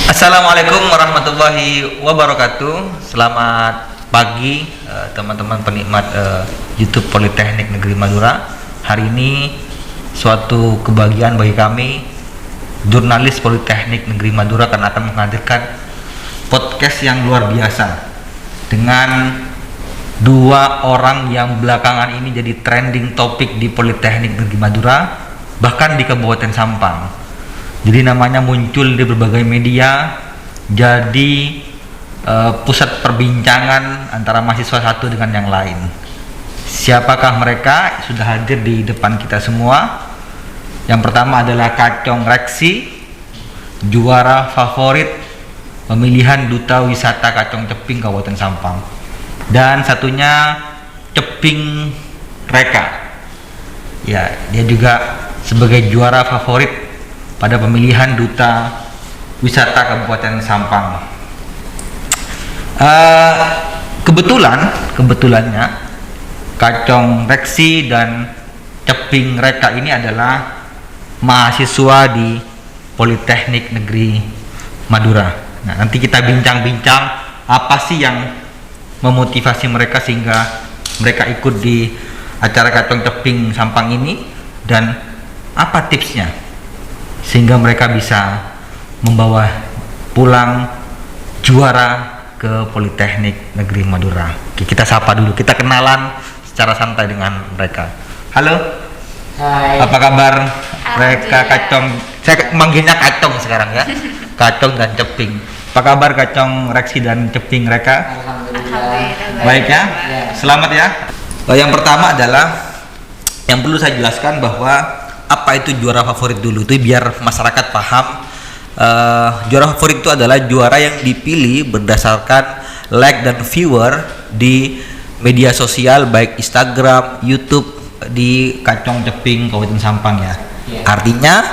Assalamualaikum warahmatullahi wabarakatuh. Selamat pagi teman-teman penikmat YouTube Politeknik Negeri Madura. Hari ini suatu kebahagiaan bagi kami, jurnalis Politeknik Negeri Madura, karena akan menghadirkan podcast yang luar biasa dengan dua orang yang belakangan ini jadi trending topik di Politeknik Negeri Madura, bahkan di Kabupaten Sampang. Jadi namanya muncul di berbagai media, jadi pusat perbincangan antara mahasiswa satu dengan yang lain. Siapakah mereka? Sudah hadir di depan kita semua. Yang pertama adalah Kacong Reksi, juara favorit pemilihan Duta Wisata Kacong Ceping Kabupaten Sampang. Dan satunya Ceping Reka. Ya, dia juga sebagai juara favorit pada pemilihan Duta Wisata Kabupaten Sampang. Kebetulannya Kacong Reksi dan Ceping Reka ini adalah mahasiswa di Politeknik Negeri Madura. Nah, nanti kita bincang-bincang apa sih yang memotivasi mereka sehingga mereka ikut di acara Kacong Ceping Sampang ini, dan apa tipsnya sehingga mereka bisa membawa pulang juara ke Politeknik Negeri Madura. Oke, kita sapa dulu, kita kenalan secara santai dengan mereka. Halo. Hai. Apa kabar mereka Kacong? Saya manggilnya Kacong sekarang ya. Kacong dan Ceping. Apa kabar Kacong Reksi dan Ceping Reka? Alhamdulillah. Baik ya. Selamat ya. Yang pertama adalah yang perlu saya jelaskan bahwa apa itu juara favorit dulu, itu biar masyarakat paham. Juara favorit itu adalah juara yang dipilih berdasarkan like dan viewer di media sosial baik Instagram, YouTube di Kacong Ceping Kabupaten Sampang ya. Artinya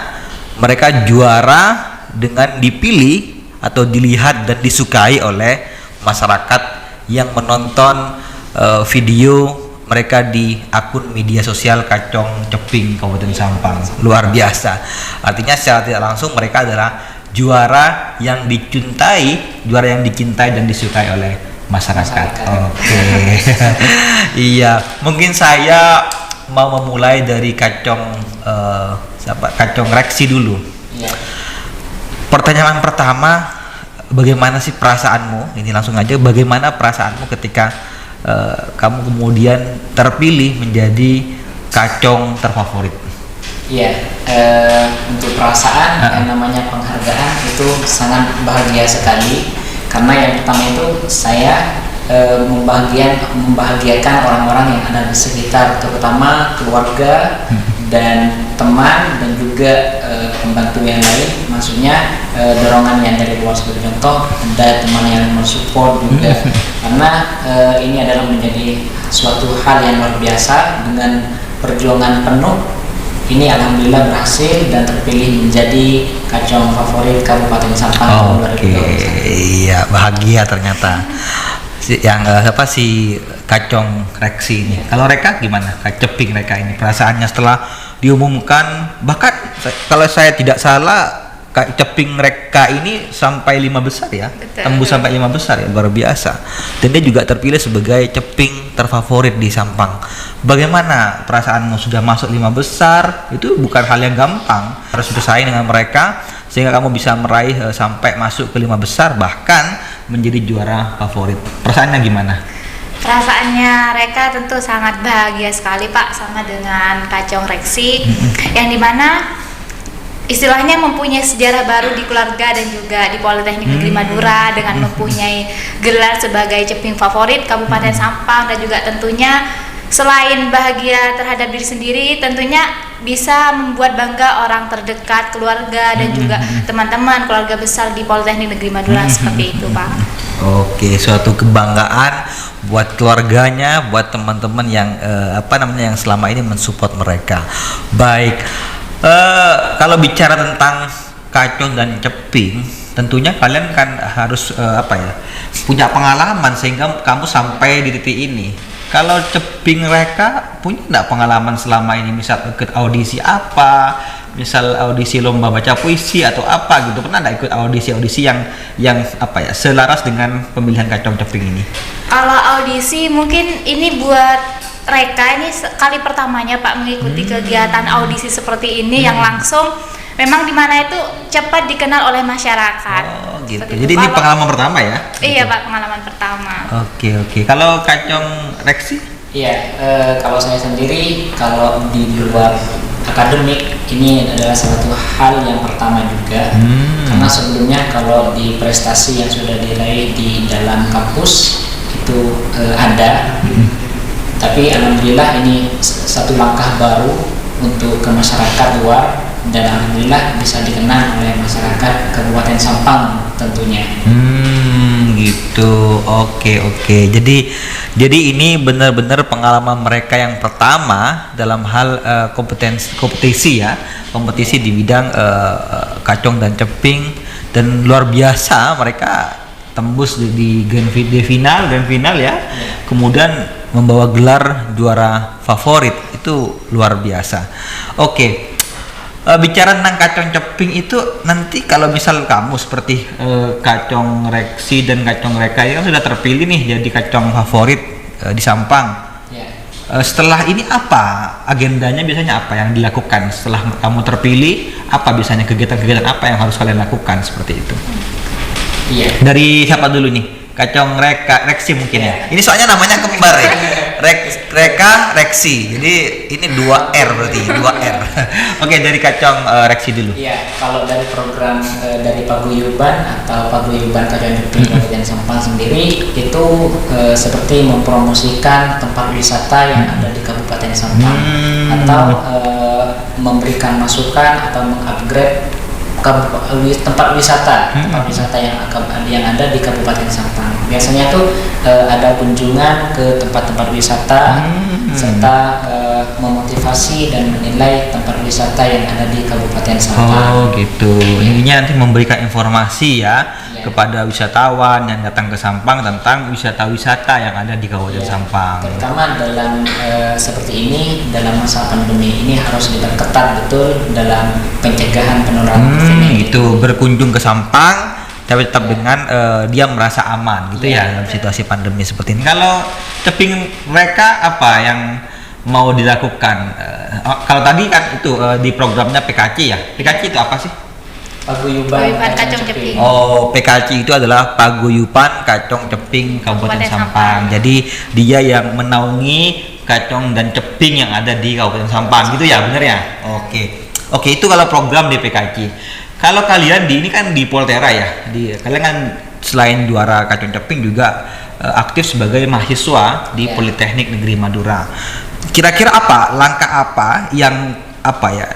mereka juara dengan dipilih atau dilihat dan disukai oleh masyarakat yang menonton video mereka di akun media sosial Kacong Ceping Kabupaten Sampang. Luar biasa. Artinya secara tidak langsung mereka adalah juara yang dicintai, juara yang dicintai dan disukai oleh masyarakat. Oke. Iya, mungkin saya mau memulai dari Kacong Kacong Reksi dulu. Iya. Pertanyaan pertama, bagaimana sih perasaanmu? Ini langsung aja, bagaimana perasaanmu ketika kamu kemudian terpilih menjadi Kacong terfavorit? Iya, untuk perasaan yang namanya penghargaan itu sangat bahagia sekali, karena yang pertama itu saya membahagiakan orang-orang yang ada di sekitar, terutama keluarga dan teman dan juga pembantu yang lain. Maksudnya dorongan yang dari luar, sebagai contoh ada teman yang mensupport juga, karena ini adalah menjadi suatu hal yang luar biasa. Dengan perjuangan penuh ini alhamdulillah berhasil dan terpilih menjadi Kacong favorit Kabupaten Sampang. Iya, bahagia ternyata. Si Kacong Reksi ini. Kalau Reka gimana? Ceping Reka ini perasaannya setelah diumumkan, bahkan kalau saya tidak salah Ceping Reka ini sampai 5 besar ya. Betul. Tembus sampai 5 besar ya, luar biasa. Dan dia juga terpilih sebagai Ceping terfavorit di Sampang. Bagaimana perasaanmu sudah masuk 5 besar? Itu bukan hal yang gampang. Harus bersaing dengan mereka sehingga kamu bisa meraih sampai masuk ke 5 besar, bahkan menjadi juara favorit. Perasaannya gimana? Perasaannya Reka tentu sangat bahagia sekali Pak, sama dengan Kacong Reksi, yang dimana istilahnya mempunyai sejarah baru di keluarga dan juga di Politeknik Negeri Madura dengan mempunyai gelar sebagai Ceping favorit Kabupaten Sampang, dan juga tentunya selain bahagia terhadap diri sendiri, tentunya bisa membuat bangga orang terdekat, keluarga dan juga teman-teman keluarga besar di Politeknik Negeri Madura. Seperti itu Pak. Oke, suatu kebanggaan buat keluarganya, buat teman-teman yang yang selama ini mensupport mereka. Baik, kalau bicara tentang Kacong dan Ceping, tentunya kalian kan harus punya pengalaman sehingga kamu sampai di titik ini. Kalau Ceping Reka punya nggak pengalaman selama ini, misal ikut audisi apa, misal audisi lomba baca puisi atau apa gitu, pernah nggak ikut audisi yang apa ya, selaras dengan pemilihan Kacong Ceping ini? Kalau audisi mungkin ini buat Reka ini kali pertamanya Pak mengikuti kegiatan audisi seperti ini yang langsung memang dimana itu cepat dikenal oleh masyarakat. Oh gitu. Seperti Jadi itu. ini pengalaman pertama ya? Iya Pak, pengalaman pertama. Oke. Kalau Kacong Reksi? Iya, kalau saya sendiri, kalau di luar akademik ini adalah suatu hal yang pertama juga. Karena sebelumnya kalau di prestasi yang sudah diraih di dalam kampus itu ada, tapi alhamdulillah ini satu langkah baru untuk ke masyarakat luar, dan alhamdulillah bisa dikenal oleh masyarakat Kabupaten Sampang tentunya. Gitu. Oke. Jadi ini benar-benar pengalaman mereka yang pertama dalam hal kompetisi di bidang Kacong dan Ceping, dan luar biasa mereka tembus di grand final ya. Kemudian membawa gelar juara favorit, itu luar biasa. Oke. Bicara tentang Kacong Ceping itu, nanti kalau misal kamu seperti Kacong Reksi dan Kacong Reka yang sudah terpilih nih jadi Kacong favorit di Sampang, setelah ini apa agendanya, biasanya apa yang dilakukan setelah kamu terpilih? Apa biasanya kegiatan-kegiatan apa yang harus kalian lakukan seperti itu? Iya. Dari siapa dulu nih? Kacong Reka, Reksi mungkin ya. Ini soalnya namanya kembar ya. Reka, Reksi. Jadi ini 2 R berarti, 2 R. Oke, dari Kacong Reksi dulu. Iya, kalau dari program dari Paguyuban atau Paguyuban Kacong Ceping Kabupaten Sampang sendiri itu seperti mempromosikan tempat wisata yang ada di Kabupaten Sampang, atau memberikan masukan atau mengupgrade tempat wisata yang ada di Kabupaten Sampang. Biasanya tuh ada kunjungan ke tempat-tempat wisata, serta memotivasi dan menilai tempat wisata yang ada di Kabupaten Sampang. Oh gitu. Intinya nanti memberikan informasi kepada wisatawan yang datang ke Sampang tentang wisata-wisata yang ada di Kabupaten Sampang. Terutama dalam seperti ini, dalam masa pandemi ini harus diperketat betul dalam pencegahan penularan COVID-19. Itu berkunjung ke Sampang tapi tetap dengan dia merasa aman gitu ya dalam situasi pandemi seperti ini. Kalau Ceping Reka apa yang mau dilakukan? Kalau tadi kan itu di programnya PKC ya. PKC itu apa sih? Paguyuban Kacong Ceping. Oh, PKC itu adalah Paguyuban Kacong Ceping Kabupaten Sampang. Jadi dia yang menaungi Kacong dan Ceping yang ada di Kabupaten Sampang gitu ya, bener ya? Oke, itu kalau program di PKC. Kalau kalian ini kan di Poltera ya, kalian kan selain juara Kacong Ceping juga aktif sebagai mahasiswa di Politeknik Negeri Madura. Kira-kira langkah apa yang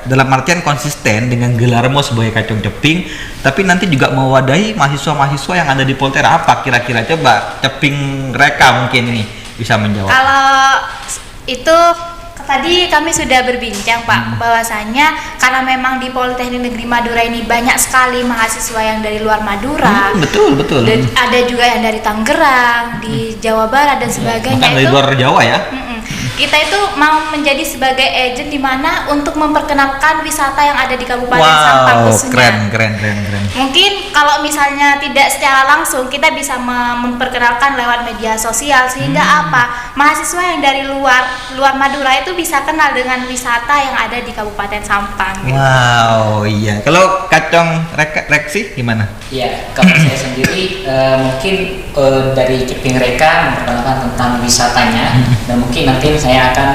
dalam artian konsisten dengan gelarmu sebagai Kacong Ceping, tapi nanti juga mewadahi mahasiswa-mahasiswa yang ada di Poltera, apa kira-kira? Coba Ceping Reka mungkin ini bisa menjawab. Kalau itu tadi kami sudah berbincang Pak, bahwasanya karena memang di Politeknik Negeri Madura ini banyak sekali mahasiswa yang dari luar Madura. Betul. Dan ada juga yang dari Tangerang, di Jawa Barat dan sebagainya. Bukan dari luar Jawa ya? Kita itu mau menjadi sebagai agent di mana untuk memperkenalkan wisata yang ada di Kabupaten Sampang khususnya. Keren. Mungkin kalau misalnya tidak secara langsung kita bisa memperkenalkan lewat media sosial, sehingga mahasiswa yang dari luar Madura itu bisa kenal dengan wisata yang ada di Kabupaten Sampang. Gitu. Wow, iya. Kalau Kacong Reksi gimana? Iya, kalau saya sendiri mungkin dari Ceping Reka memperkenalkan tentang wisatanya, dan mungkin nanti saya akan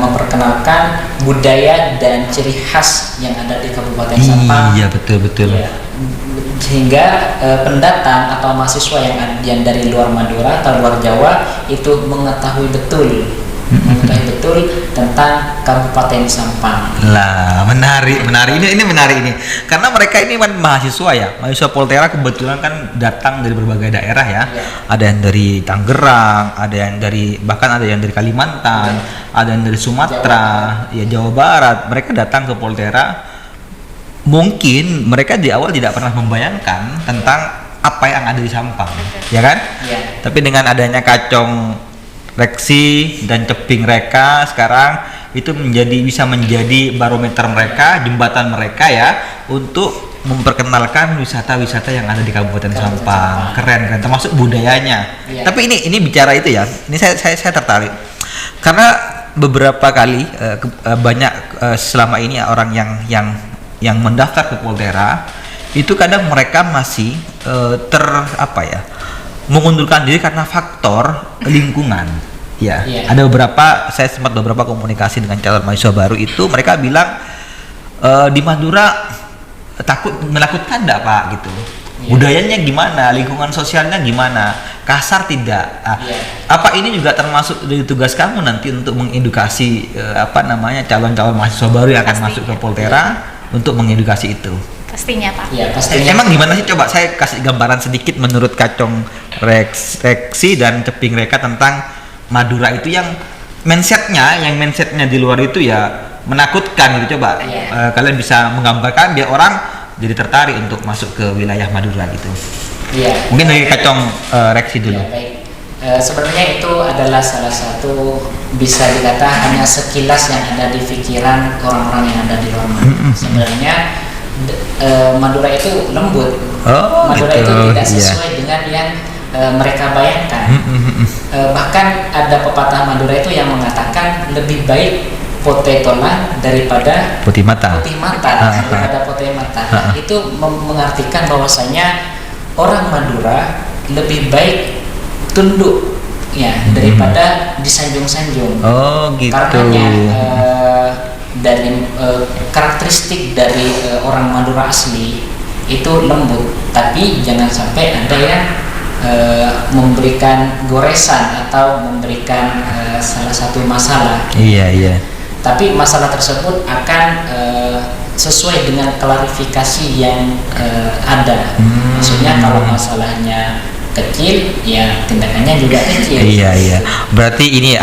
memperkenalkan budaya dan ciri khas yang ada di Kabupaten Sampang. Iya, betul. Ya, sehingga pendatang atau mahasiswa yang dari luar Madura atau luar Jawa itu mengetahui betul tentang Kabupaten Sampang. Lah, menarik ini menarik ini. Karena mereka ini kan mahasiswa Poltera kebetulan kan datang dari berbagai daerah ya. Ada yang dari Tangerang, bahkan ada yang dari Kalimantan, ada yang dari Sumatera, Jawa Barat. Mereka datang ke Poltera. Mungkin mereka di awal tidak pernah membayangkan tentang apa yang ada di Sampang, ya kan? Ya. Tapi dengan adanya Kacong Reksi dan Ceping Reka sekarang itu bisa menjadi barometer mereka, jembatan mereka ya untuk memperkenalkan wisata-wisata yang ada di Kabupaten Sampang. Keren, termasuk budayanya. Iya. Tapi ini bicara itu ya. Ini saya tertarik. Karena beberapa kali banyak selama ini orang yang mendaftar ke Poltera itu kadang mereka masih mengundurkan diri karena faktor lingkungan. Ya, ada saya sempat beberapa komunikasi dengan calon mahasiswa baru itu, mereka bilang di Madura menakutkan enggak Pak gitu. Budayanya gimana, lingkungan sosialnya gimana, kasar tidak. Apa ini juga termasuk dari tugas kamu nanti untuk mengedukasi calon-calon mahasiswa baru yang akan masuk ke Poltera untuk mengedukasi itu? Pastinya Pak. Iya, pastinya. Emang gimana sih, coba saya kasih gambaran sedikit menurut Kacong Reksi dan Ceping Reka tentang Madura itu yang mindsetnya di luar itu ya menakutkan gitu. Coba kalian bisa menggambarkan biar orang jadi tertarik untuk masuk ke wilayah Madura gitu. Iya. Mungkin dari Kacong Reksi dulu. Ya, baik. Sebenarnya itu adalah salah satu bisa dikata hanya sekilas yang ada di pikiran orang-orang yang ada di luar Madura. Sebenarnya Madura itu lembut. Madura gitu. itu tidak sesuai dengan yang mereka bayangkan. Bahkan ada pepatah Madura itu yang mengatakan lebih baik potetola daripada putih mata. Daripada putih mata. Itu mengartikan bahwasanya orang Madura lebih baik tunduk ya daripada disanjung-sanjung. Gitu. Karenanya dari karakteristik dari orang Madura asli itu lembut, tapi jangan sampai ada yang memberikan goresan atau memberikan salah satu masalah. Iya. Tapi masalah tersebut akan sesuai dengan klarifikasi yang ada. Maksudnya kalau masalahnya kecil, ya tindakannya juga kecil. Iya. Berarti ini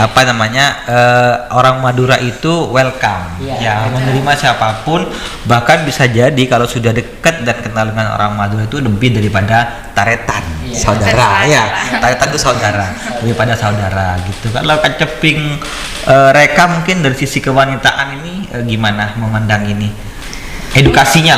orang Madura itu welcome. Ya, menerima siapapun, bahkan bisa jadi kalau sudah dekat dan kenal dengan orang Madura itu lebih daripada taretan, saudara. Ya, taretan itu saudara, daripada saudara gitu. Kalau Ceping Reka mungkin dari sisi kewanitaan ini gimana memandang ini? Edukasinya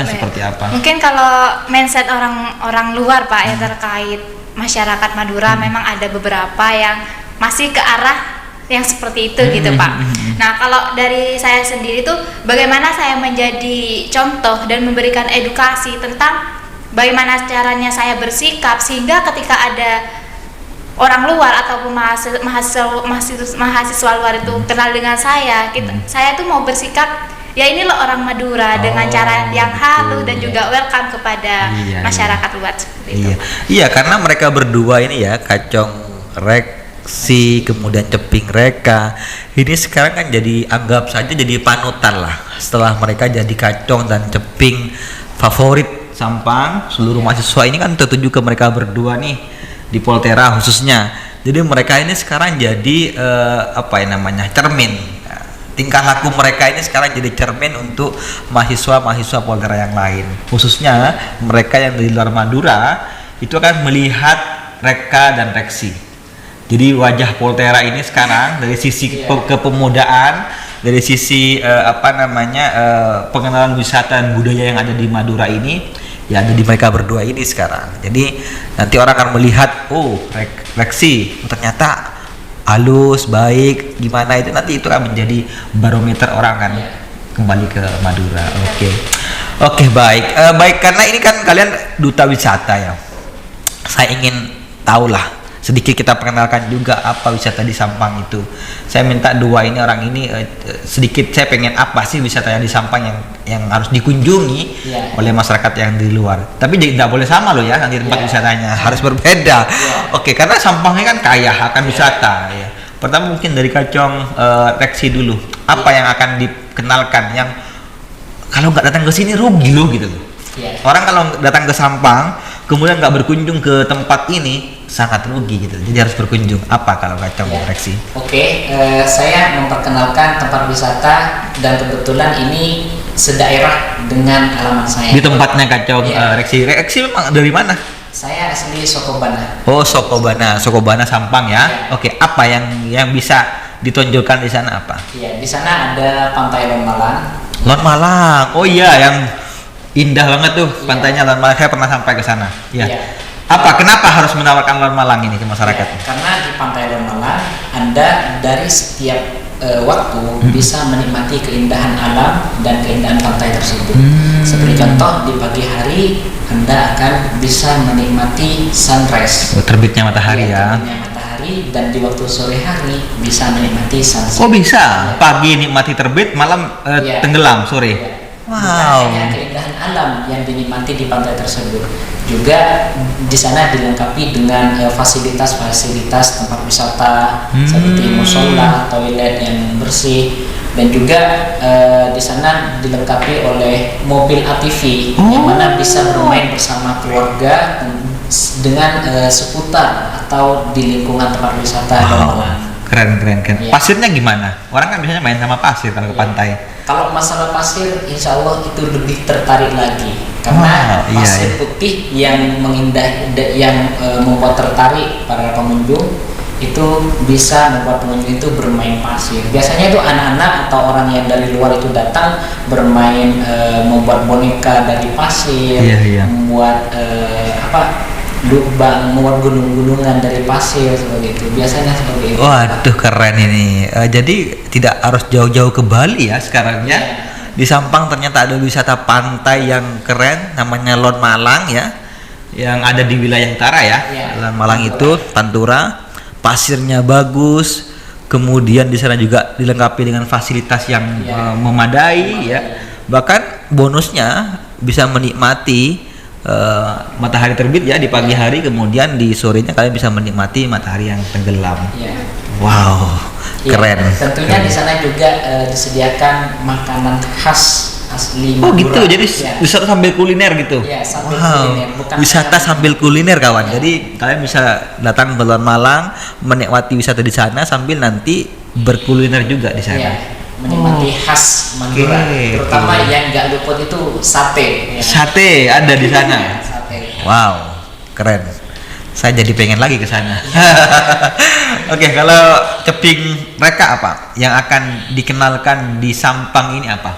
seperti apa? Mungkin kalau mindset orang luar Pak yang terkait masyarakat Madura memang ada beberapa yang masih ke arah yang seperti itu gitu Pak. Nah kalau dari saya sendiri tuh bagaimana saya menjadi contoh dan memberikan edukasi tentang bagaimana caranya saya bersikap sehingga ketika ada orang luar ataupun mahasiswa luar itu kenal dengan saya, saya tuh mau bersikap ya ini loh orang Madura dengan cara yang halus dan juga welcome kepada masyarakat luar seperti itu. Iya, karena mereka berdua ini ya, Kacong Reksi kemudian Ceping Reka ini sekarang kan anggap saja jadi panutan lah. Setelah mereka jadi Kacong dan Ceping favorit Sampang, seluruh mahasiswa ini kan tertuju ke mereka berdua nih di Poltera khususnya. Jadi mereka ini sekarang jadi cermin. Tingkah laku mereka ini sekarang jadi cermin untuk mahasiswa Poltera yang lain, khususnya mereka yang dari luar Madura itu akan melihat Reka dan Reksi. Jadi wajah Poltera ini sekarang dari sisi kepemudaan, dari sisi pengenalan wisata dan budaya yang ada di Madura ini ya ada di mereka berdua ini sekarang. Jadi nanti orang akan melihat Reksi ternyata halus, baik, gimana itu nanti itu akan menjadi barometer orang kan kembali ke Madura. Oke, baik karena ini kan kalian duta wisata ya. Saya ingin tahulah sedikit kita perkenalkan juga apa wisata di Sampang itu. Saya minta dua ini orang ini sedikit saya pengen apa sih wisata yang di Sampang yang harus dikunjungi oleh masyarakat yang di luar. Tapi tidak boleh sama loh ya nanti tempat wisatanya harus berbeda. Oke, karena Sampangnya kan kaya akan wisata ya. Pertama mungkin dari Kacong Reksi dulu. Apa yang akan dikenalkan yang kalau nggak datang ke sini rugi loh gitu loh. Orang kalau datang ke Sampang kemudian nggak berkunjung ke tempat ini sangat rugi gitu. Jadi harus berkunjung. Apa kalau Kacong Reksi? Saya memperkenalkan tempat wisata dan kebetulan ini sedaerah dengan alamat saya. Di tempatnya Kacong Reksi. Reksi memang dari mana? Saya asli Sokobana. Oh, Sokobana Sampang ya. Ya. Oke, apa yang bisa ditonjolkan di sana apa? Ya, di sana ada Pantai Lon Malang. Lon Malang. Oh iya, yang indah banget tuh Iya. pantainya Lon Malang. Saya pernah sampai ke sana. Iya. Iya. Apa? Kenapa harus menawarkan Lon Malang ini ke Ya, masyarakat? karena di Pantai Lon Malang Anda dari setiap waktu bisa menikmati keindahan alam dan keindahan pantai tersebut. Seperti contoh di pagi hari Anda akan bisa menikmati sunrise. Oh, terbitnya matahari ya. Terbitnya matahari, dan di waktu sore hari bisa menikmati sunset. Oh bisa. Pagi nikmati terbit, malam Iya. tenggelam sore. Ya. Wow. Bukan hanya keindahan alam yang dinikmati di pantai tersebut, juga di sana dilengkapi dengan fasilitas-fasilitas tempat wisata seperti musola, toilet yang bersih, dan juga di sana dilengkapi oleh mobil ATV yang mana bisa bermain bersama keluarga dengan seputar atau di lingkungan tempat wisata Lon Malang. Keren. Iya. Pasirnya gimana? Orang kan biasanya main sama pasir kalau ke Iya. pantai. Kalau masalah pasir, insya Allah itu lebih tertarik lagi karena Wow, iya, pasir iya. putih yang membuat tertarik para pengunjung itu bisa membuat pengunjung itu bermain pasir. Biasanya itu anak-anak atau orang yang dari luar itu datang bermain, membuat boneka dari pasir, Iya. membuat lubang, membuat gunung-gunungan dari pasir seperti itu. Biasanya seperti itu. Waduh, keren ini. Jadi tidak harus jauh-jauh ke Bali ya sekarang ya. Iya. Di Sampang ternyata ada wisata pantai yang keren, namanya Lon Malang ya, yang ada di wilayah utara ya. Iya. Lon Malang itu Pantura, pasirnya bagus, kemudian di sana juga dilengkapi dengan fasilitas yang Iya. memadai ya. Bahkan bonusnya bisa menikmati matahari terbit ya di pagi hari, kemudian di sorenya kalian bisa menikmati matahari yang tenggelam. Ya. Wow, Ya, keren. tentunya di sana juga disediakan makanan khas asli Oh Madura. gitu, jadi Ya. wisata sambil kuliner gitu. Ya, sambil Wow, kuliner, bukan wisata hanya- sambil kuliner kawan. Ya. Jadi kalian bisa datang ke Lon Malang, menikmati wisata di sana sambil nanti berkuliner juga di sana. Ya, menikmati khas Madura. Oke, Terutama oke. yang nggak luput itu sate. Ya. Sate ada di sana. Ya, sate. Wow, keren. Saya jadi pengen lagi ke sana. Oke, kalau Ceping Reka apa yang akan dikenalkan di Sampang ini apa?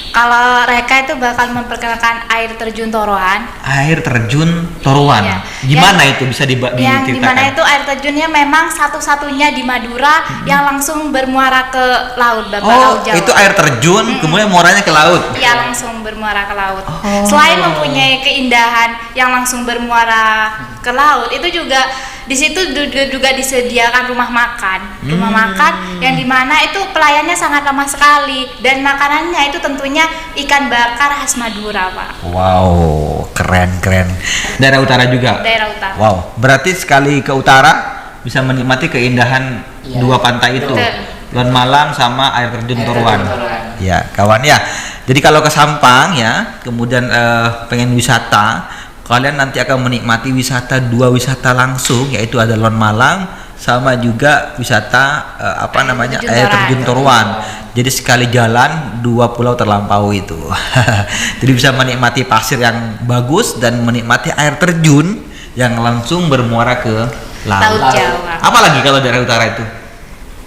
Kalau Reka itu bakal memperkenalkan air terjun Toroan. Air terjun Toruan. Iya. Gimana itu bisa Yang diceritakan? dimana itu air terjunnya memang satu-satunya di Madura yang langsung bermuara ke laut, Bapak Oh, Laut Jawa. itu air terjun, kemudian muaranya ke laut. Ya, langsung bermuara ke laut. Oh. Selain mempunyai keindahan yang langsung bermuara ke laut, itu juga di situ juga disediakan rumah makan. Rumah makan yang dimana itu pelayannya sangat ramah sekali, dan makanannya itu tentunya ikan bakar khas Madura, Pak. Wow, keren. Daerah utara juga. Daerah utara. Wow, berarti sekali ke utara bisa menikmati keindahan Iya. dua pantai itu. Betul. Lon Malang sama air terjun Air Toruan. terjun Toruan. Ya, kawan ya. Jadi kalau ke Sampang ya, kemudian pengen wisata, kalian nanti akan menikmati dua wisata langsung, yaitu ada Lon Malang sama juga wisata Terjun air Toruan. terjun Toruan. Jadi sekali jalan dua pulau terlampau itu. Jadi bisa menikmati pasir yang bagus dan menikmati air terjun yang langsung bermuara ke Laut laut. Jawa. Apalagi kalau daerah utara itu?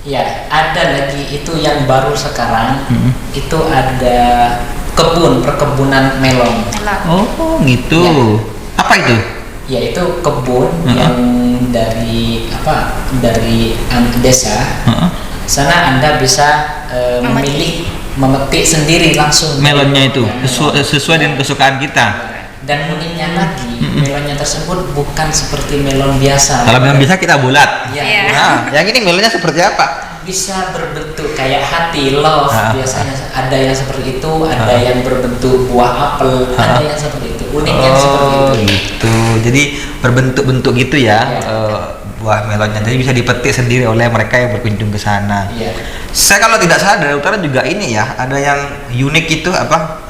Ya, ada lagi itu yang baru sekarang. Itu ada perkebunan melon. Melon. Oh, gitu. Ya. Apa itu? Yaitu kebun Mm-mm. yang dari desa. Heeh. Sana Anda bisa memilih memetik sendiri langsung Melonnya itu Ya, melon. sesuai dengan kesukaan kita. Dan uniknya lagi, melonnya tersebut bukan seperti melon biasa. Kalau melon bisa kita bulat. Ya, Iya. Nah, yang ini melonnya seperti apa? bisa berbentuk kayak hati, love. Ah. Biasanya ada yang seperti itu, ada yang berbentuk buah apel, ada yang seperti itu. Uniknya seperti itu. Gitu. Jadi berbentuk-bentuk gitu ya, Iya. buah melonnya. Jadi bisa dipetik sendiri oleh mereka yang berkunjung ke sana. Iya. Saya kalau tidak salah dari utara juga ini ya, ada yang unik itu apa?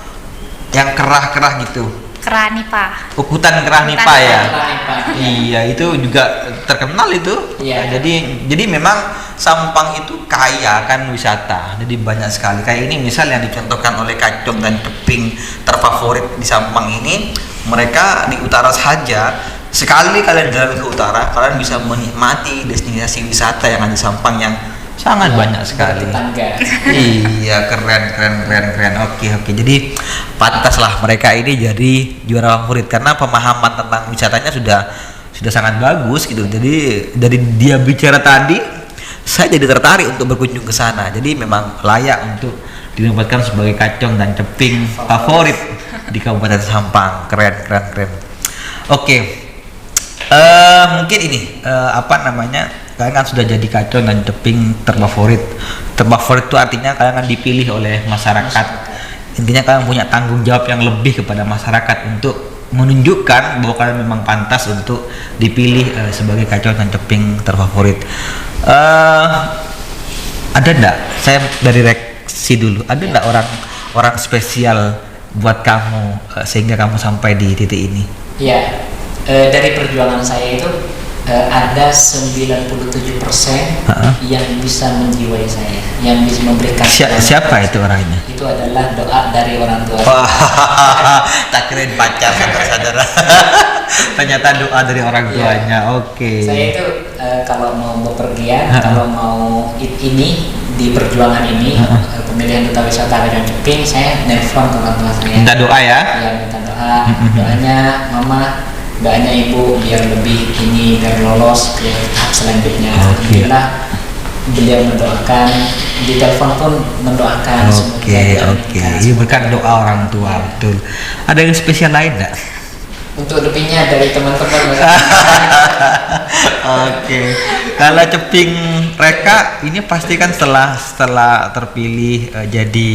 Yang kerah-kerah gitu. Keranipa. Hutan kerah nipa Hutan ya. kerah nipa, ya. Iya, itu juga terkenal itu. Iya. Jadi memang Sampang itu kaya akan wisata. Jadi banyak sekali. Kayak ini misal yang dicontohkan oleh Kacung dan Ceping terfavorit di Sampang ini, mereka di utara saja sekali kalian jalan ke utara, kalian bisa menikmati destinasi wisata yang ada di Sampang yang sangat banyak sekali. Tetangga. Iya, keren. Oke. Jadi pantaslah mereka ini jadi juara favorit karena pemahaman tentang wisatanya sudah sangat bagus gitu. Jadi dari dia bicara tadi, saya jadi tertarik untuk berkunjung ke sana. Jadi memang layak untuk dinamakan sebagai kacang dan ceping favorit di Kabupaten Sampang. Keren. Oke. Mungkin ini kalian kan sudah jadi kacang dan ceping terfavorit itu artinya kalian kan dipilih oleh masyarakat. Intinya kalian punya tanggung jawab yang lebih kepada masyarakat untuk menunjukkan bahwa kalian memang pantas untuk dipilih sebagai kacang dan ceping terfavorit. Ada enggak, saya dari reaksi dulu, ada enggak orang spesial buat kamu sehingga kamu sampai di titik ini? Iya, dari perjuangan saya itu ada 97% yang bisa menjiwai saya, yang bisa memberikan. Siapa itu orangnya? Itu adalah doa dari orang tua. Tak kirain pacar saudara. Ternyata doa dari orang tuanya. Oke. Saya itu kalau mau bepergian, kalau mau ini di perjuangan ini, pemilihan duta wisata Kacang Ceping, saya nelfon ke orang tua saya. Minta doa ya? Iya, minta doa. Doanya mama, doanya ibu biar lebih ini, biar lolos ke tahap selanjutnya. Alhamdulillah beliau mendoakan, di telepon pun mendoakan. Oke. Ini berkat doa orang tua, betul. Ada yang spesial lain enggak? Untuk lebihnya dari teman-teman. Oke. Kalau ceping Reka ini pasti kan setelah terpilih jadi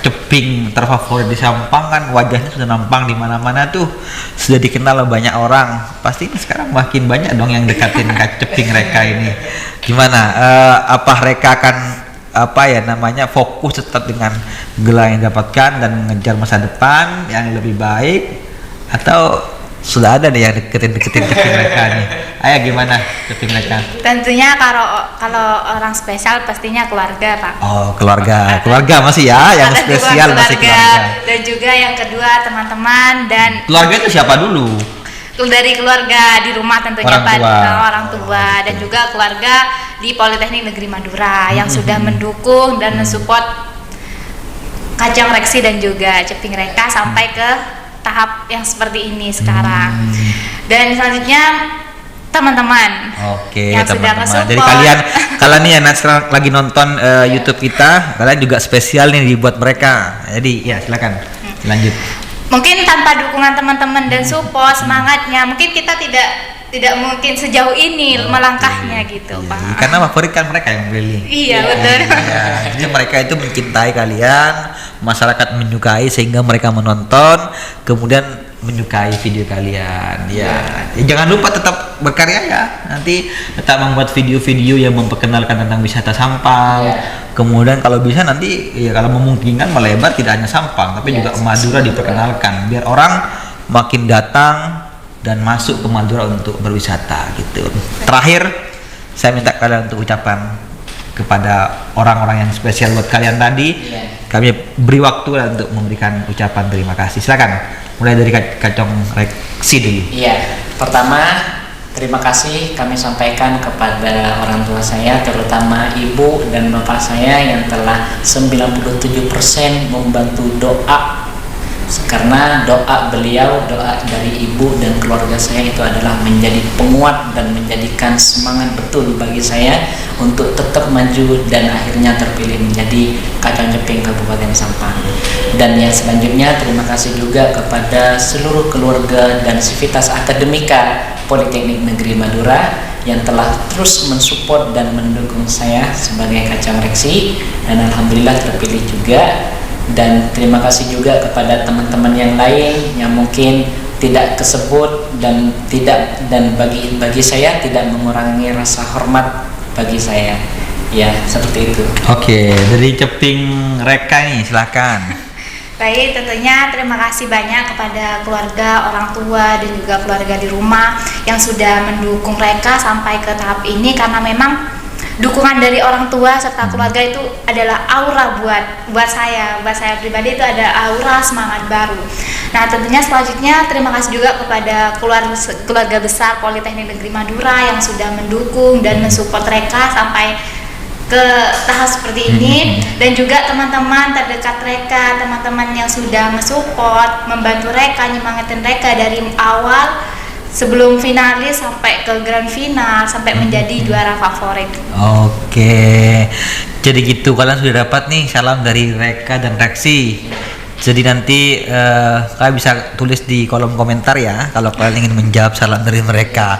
ceping terfavorit di Sampang kan wajahnya sudah nampang di mana-mana tuh, sudah dikenal banyak orang. Pasti sekarang makin banyak dong yang dekatin ceping Reka ini. Gimana? Apa Reka akan fokus tetap dengan gelar yang didapatkan dan mengejar masa depan yang lebih baik, atau sudah ada nih yang deketin ceping mereka nih? Ayo gimana ceping mereka? Tentunya kalau orang spesial pastinya keluarga, Pak. Oh, keluarga masih ya, yang spesial masih keluarga. Dan juga yang kedua teman-teman dan keluarga itu siapa dulu? Dari keluarga di rumah tentunya orang tua dan Okay. juga keluarga di Politeknik Negeri Madura yang sudah mendukung dan mensupport Kacang Reksi dan juga Ceping Reka sampai ke tahap yang seperti ini sekarang. Dan selanjutnya teman-teman. Oke, yang sudah teman-teman. nge-support. Jadi kalian nih yang sekarang lagi nonton YouTube kita, kalian juga spesial nih dibuat mereka. Jadi ya silakan lanjut. Mungkin tanpa dukungan teman-teman dan support semangatnya, mungkin kita tidak mungkin sejauh ini melangkahnya gitu, Iya, Pak. karena favorit kan mereka yang beli. Iya, betul. Iya, jadi mereka itu mencintai kalian, masyarakat menyukai sehingga mereka menonton, kemudian menyukai video kalian. Ya, jangan lupa tetap berkarya ya. Nanti tetap membuat video-video yang memperkenalkan tentang wisata Sampang. Kemudian kalau bisa nanti ya kalau memungkinkan melebar tidak hanya Sampang, tapi juga Madura diperkenalkan biar orang makin datang dan masuk ke Madura untuk berwisata gitu. Terakhir, saya minta kalian untuk ucapan kepada orang-orang yang spesial buat kalian tadi. Kami beri waktu untuk memberikan ucapan terima kasih. Silakan, mulai dari Kacang Reksi dulu. Iya, pertama terima kasih kami sampaikan kepada orang tua saya, terutama ibu dan bapak saya yang telah 97% membantu doa. Karena doa beliau, doa dari ibu dan keluarga saya itu adalah menjadi penguat dan menjadikan semangat betul bagi saya untuk tetap maju dan akhirnya terpilih menjadi Kacang Ceping Kabupaten Sampang. Dan yang selanjutnya terima kasih juga kepada seluruh keluarga dan sivitas akademika Politeknik Negeri Madura yang telah terus mensupport dan mendukung saya sebagai Kacang Reksi, dan alhamdulillah terpilih juga. Dan terima kasih juga kepada teman-teman yang lain yang mungkin tidak kesebut dan bagi saya tidak mengurangi rasa hormat bagi saya. Ya, seperti itu. Oke, dari Ceping Reka nih, silakan. Baik, tentunya terima kasih banyak kepada keluarga, orang tua dan juga keluarga di rumah yang sudah mendukung mereka sampai ke tahap ini, karena memang dukungan dari orang tua serta keluarga itu adalah aura buat saya pribadi, itu ada aura semangat baru. Nah, tentunya selanjutnya terima kasih juga kepada keluarga besar Politeknik Negeri Madura yang sudah mendukung dan mensupport Reka sampai ke tahap seperti ini, dan juga teman-teman terdekat Reka, teman-teman yang sudah mensupport, membantu Reka, nyemangatin Reka dari awal sebelum finalis sampai ke grand final sampai menjadi juara favorit. Oke, jadi gitu, kalian sudah dapat nih salam dari Reka dan Reksi. Jadi nanti kalian bisa tulis di kolom komentar ya kalau kalian ingin menjawab salam dari mereka.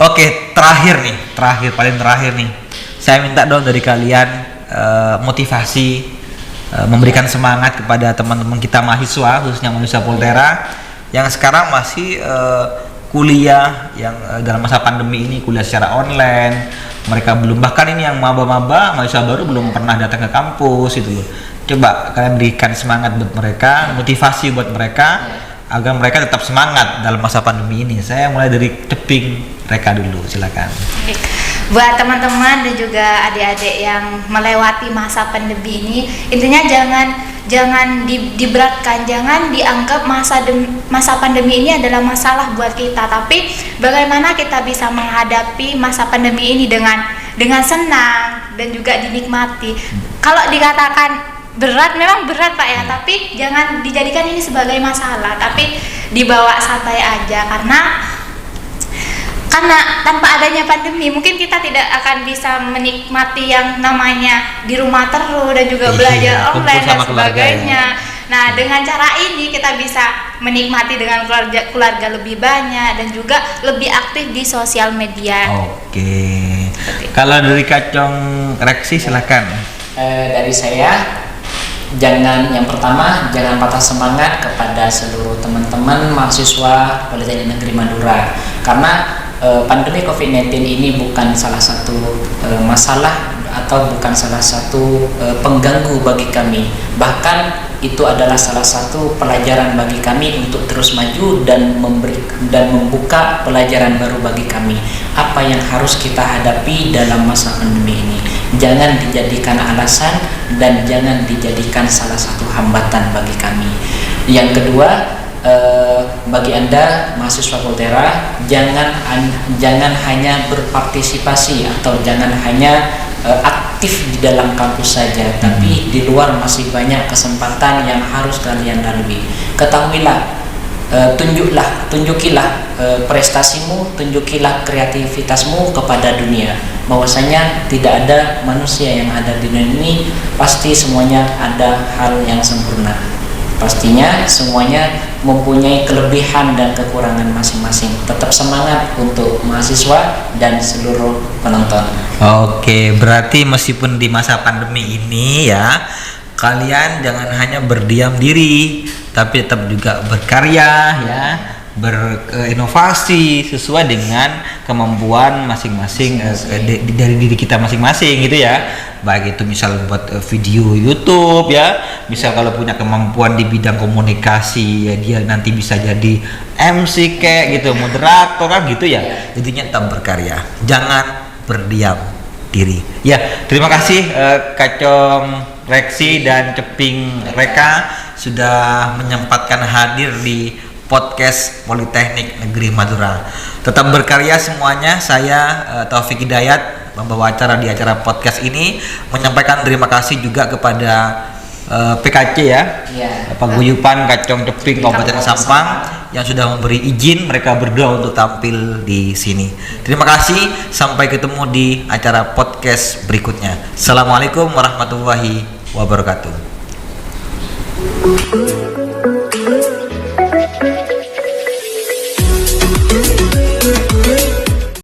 Oke, paling terakhir nih, saya minta dong dari kalian motivasi, memberikan semangat kepada teman-teman kita mahasiswa, khususnya mahasiswa Poltera yang sekarang masih kuliah, yang dalam masa pandemi ini kuliah secara online. Mereka belum, bahkan ini yang maba-maba mahasiswa baru belum pernah datang ke kampus itu loh. Coba kalian berikan semangat buat mereka, motivasi buat mereka agar mereka tetap semangat dalam masa pandemi ini. Saya mulai dari Ceping Reka dulu, silakan. Buat teman-teman dan juga adik-adik yang melewati masa pandemi ini, intinya jangan diberatkan, jangan dianggap masa pandemi ini adalah masalah buat kita, tapi bagaimana kita bisa menghadapi masa pandemi ini dengan senang dan juga dinikmati. Kalau dikatakan berat, memang berat Pak ya, tapi jangan dijadikan ini sebagai masalah, tapi dibawa santai aja, karena tanpa adanya pandemi mungkin kita tidak akan bisa menikmati yang namanya di rumah terus dan juga belajar online dan sebagainya. Nah, dengan cara ini kita bisa menikmati dengan keluarga lebih banyak dan juga lebih aktif di sosial media. Oke. Kalau dari Kacong Reksi silakan. Dari saya, yang pertama, jangan patah semangat kepada seluruh teman-teman mahasiswa Politeknik Negeri Madura, karena pandemi COVID-19 ini bukan salah satu masalah atau bukan salah satu pengganggu bagi kami, bahkan itu adalah salah satu pelajaran bagi kami untuk terus maju dan membuka pelajaran baru bagi kami, apa yang harus kita hadapi dalam masa pandemi ini. Jangan dijadikan alasan dan jangan dijadikan salah satu hambatan bagi kami. Yang kedua, bagi Anda mahasiswa Poltera, jangan hanya berpartisipasi atau jangan hanya aktif di dalam kampus saja, tapi di luar masih banyak kesempatan yang harus kalian lalui. Ketahuilah, tunjukilah prestasimu, tunjukilah kreativitasmu kepada dunia, bahwasanya tidak ada manusia yang ada di dunia ini pasti semuanya ada hal yang sempurna. Pastinya semuanya mempunyai kelebihan dan kekurangan masing-masing. Tetap semangat untuk mahasiswa dan seluruh penonton. Oke, berarti meskipun di masa pandemi ini ya, kalian jangan hanya berdiam diri, tapi tetap juga berkarya ya, berinovasi sesuai dengan kemampuan masing-masing dari diri kita masing-masing gitu ya. Baik itu misal buat video YouTube ya, misal kalau punya kemampuan di bidang komunikasi ya, dia nanti bisa jadi MC kayak gitu, moderator kan gitu ya. Intinya tetap berkarya, jangan berdiam diri ya. Terima kasih Kacong Reksi dan Ceping Reka sudah menyempatkan hadir di podcast Politeknik Negeri Madura. Tetap berkarya semuanya. Saya Taufik Hidayat, membawa acara di acara podcast ini, menyampaikan terima kasih juga kepada PKC ya, Paguyuban Kacong Ceping Kabupaten Sampang yang sudah memberi izin mereka berdua untuk tampil di sini. Terima kasih, sampai ketemu di acara podcast berikutnya. Assalamualaikum warahmatullahi wabarakatuh.